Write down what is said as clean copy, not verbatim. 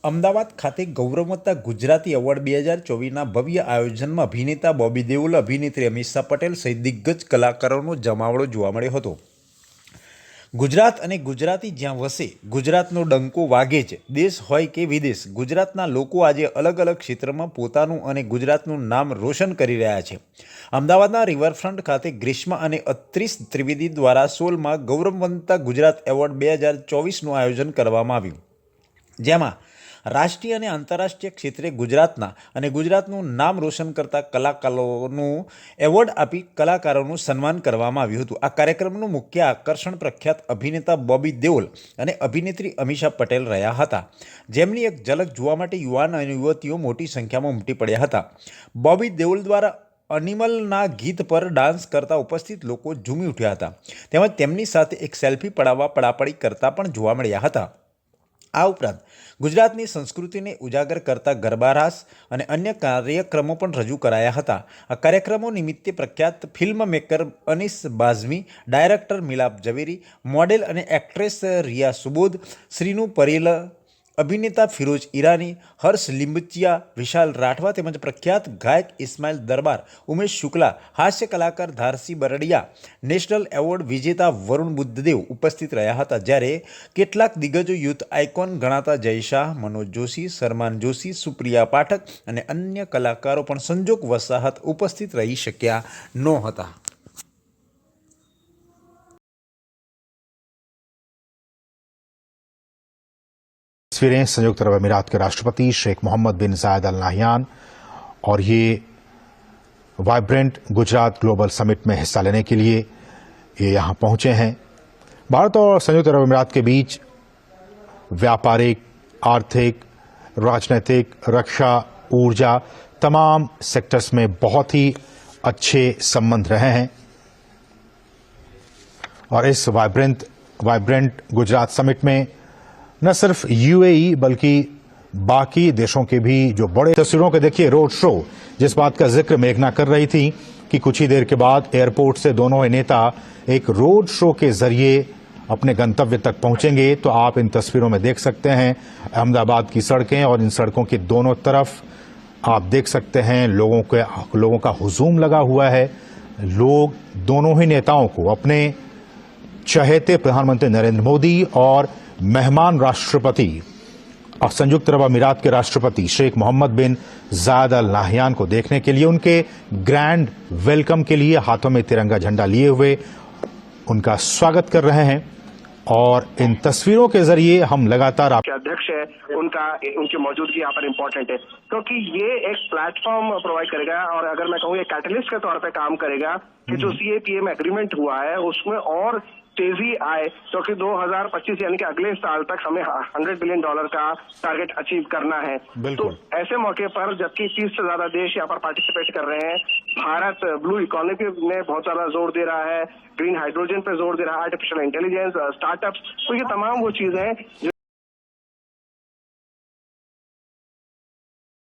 અમદાવાદ ખાતે ગૌરવવંતા ગુજરાતી એવોર્ડ 2024ના ભવ્ય આયોજનમાં અભિનેતા બોબી દેઓલ, અભિનેત્રી અમીષા પટેલ સહિત દિગ્ગજ કલાકારોનો જમાવડો જોવા મળ્યો હતો. ગુજરાત અને ગુજરાતી જ્યાં વસે, ગુજરાતનો ડંકો વાગે જ. દેશ હોય કે વિદેશ, ગુજરાતના લોકો આજે અલગ અલગ ક્ષેત્રમાં પોતાનું અને ગુજરાતનું નામ રોશન કરી રહ્યા છે. અમદાવાદના રિવરફ્રન્ટ ખાતે ગ્રીષ્મા અને અત્રીસ ત્રિવેદી દ્વારા 16માં ગૌરવવંતા ગુજરાત એવોર્ડ 2024નું આયોજન કરવામાં આવ્યું, જેમાં રાષ્ટ્રીય અને આંતરરાષ્ટ્રીય ક્ષેત્રે ગુજરાતના અને ગુજરાતનું નામ રોશન કરતા કલાકારોનું એવોર્ડ આપી કલાકારોનું સન્માન કરવામાં આવ્યું હતું. આ કાર્યક્રમનું મુખ્ય આકર્ષણ પ્રખ્યાત અભિનેતા બોબી દેઓલ અને અભિનેત્રી અમીષા પટેલ રહ્યા હતા, જેમની એક ઝલક જોવા માટે યુવાન અને યુવતીઓ મોટી સંખ્યામાં ઉમટી પડ્યા હતા. બોબી દેઓલ દ્વારા અનિમલના ગીત પર ડાન્સ કરતા ઉપસ્થિત લોકો ઝૂમી ઉઠ્યા હતા, તેમજ તેમની સાથે એક સેલ્ફી પડાવવા પડાપડી કરતા પણ જોવા મળ્યા હતા. આ ઉપરાંત ગુજરાતની સંસ્કૃતિને ઉજાગર કરતા ગરબા રાસ અને અન્ય કાર્યક્રમો પણ રજૂ કરાયા હતા. આ કાર્યક્રમો નિમિત્તે પ્રખ્યાત ફિલ્મ મેકર અનીસ બાઝમી, ડાયરેક્ટર મિલાપ ઝવેરી, મોડેલ અને એક્ટ્રેસ રિયા સુબોધ, શ્રીનુ પરેલ, અભિનેતા ફિરોઝ ઈરાની, હર્ષ લીંબચિયા, વિશાલ રાઠવા તેમજ પ્રખ્યાત ગાયક ઇસ્માઇલ દરબાર, ઉમેશ શુક્લા, હાસ્ય કલાકાર ધારસી બરડિયા, નેશનલ એવોર્ડ વિજેતા વરુણ બુદ્ધદેવ ઉપસ્થિત રહ્યા હતા. જ્યારે કેટલાક દિગ્ગજો યુથ આઇકોન ગણાતા જય શાહ, મનોજ જોશી, સલમાન જોશી, સુપ્રિયા પાઠક અને અન્ય કલાકારો પણ સંજોગ વસાહત ઉપસ્થિત રહી શક્યા નહોતા. तस्वीरें संयुक्त अरब अमीरात के राष्ट्रपति शेख मोहम्मद बिन जायद अल नाहयान और ये वाइब्रेंट गुजरात ग्लोबल समिट में हिस्सा लेने के लिए ये यहां पहुंचे हैं. भारत और संयुक्त अरब अमीरात के बीच व्यापारिक, आर्थिक, राजनीतिक, रक्षा, ऊर्जा तमाम सेक्टर्स में बहुत ही अच्छे संबंध रहे हैं और इस वाइब्रेंट गुजरात समिट में न सिर्फ यूएई बल्कि बाकी देशों के भी जो बड़े तस्वीरों के देखिए रोड शो, जिस बात का जिक्र मेघना कर रही थी कि कुछ ही देर के बाद एयरपोर्ट से दोनों ही नेता एक रोड शो के जरिए अपने गंतव्य तक पहुंचेंगे. तो आप इन तस्वीरों में देख सकते हैं अहमदाबाद की सड़कें और इन सड़कों के दोनों तरफ आप देख सकते हैं लोगों का हुजूम लगा हुआ है. लोग दोनों ही नेताओं को अपने चहेते प्रधानमंत्री नरेंद्र मोदी और मेहमान राष्ट्रपति और संयुक्त अरब अमीरात के राष्ट्रपति शेख मोहम्मद बिन जायद अल नाहयान को देखने के लिए उनके ग्रैंड वेलकम के लिए हाथों में तिरंगा झंडा लिए हुए उनका स्वागत कर रहे हैं. और इन तस्वीरों के जरिए हम लगातार अध्यक्ष है उनकी मौजूदगी यहाँ पर इम्पोर्टेंट है, क्योंकि ये एक प्लेटफॉर्म प्रोवाइड करेगा और अगर मैं कहूँ ये कैटलिस्ट के तौर पे काम करेगा कि जो सीएपीएम एग्रीमेंट हुआ है उसमें और तेजी आए, क्योंकि 2025 यानी कि अगले साल तक हमें $100 बिलियन का टारगेट अचीव करना है. तो ऐसे मौके पर जबकि 30 से ज्यादा देश यहाँ पर पार्टिसिपेट कर रहे हैं, भारत ब्लू इकोनॉमी में बहुत ज्यादा जोर दे रहा है, ग्रीन हाइड्रोजन पे जोर दे रहा है, आर्टिफिशियल इंटेलिजेंस, स्टार्टअप्स, तो ये तमाम वो चीजें हैं